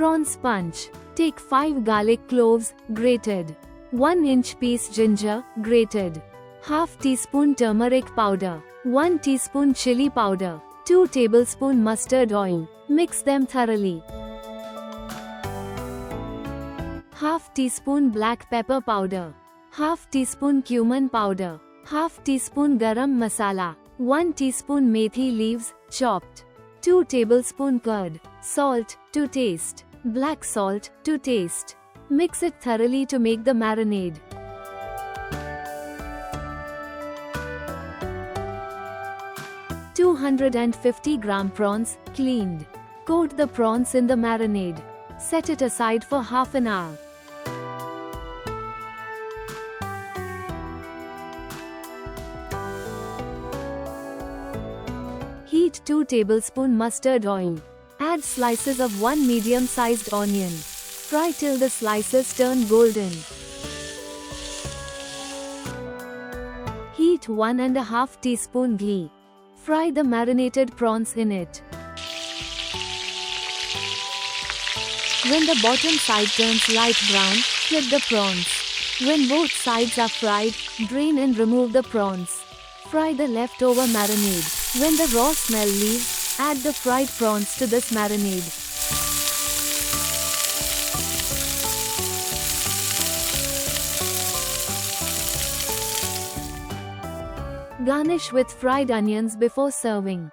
Prawn sponge. Take 5 garlic cloves, grated. 1-inch piece ginger, grated. Half teaspoon turmeric powder. 1 teaspoon chili powder. 2 tablespoon mustard oil. Mix them thoroughly. Half teaspoon black pepper powder. Half teaspoon cumin powder. Half teaspoon garam masala. 1 teaspoon methi leaves, chopped. 2 tablespoon curd. Salt to taste. Black salt to taste. Mix it thoroughly to make the marinade. "250 gram prawns, cleaned. Coat the prawns in the marinade. Set it aside for half an hour. Heat 2 tablespoon mustard oil. Add slices of 1 medium-sized onion. Fry till the slices turn golden. Heat 1½ teaspoon ghee. Fry the marinated prawns in it. When the bottom side turns light brown, flip the prawns. When both sides are fried, drain and remove the prawns. Fry the leftover marinade. When the raw smell leaves, add the fried prawns to this marinade. Garnish with fried onions before serving.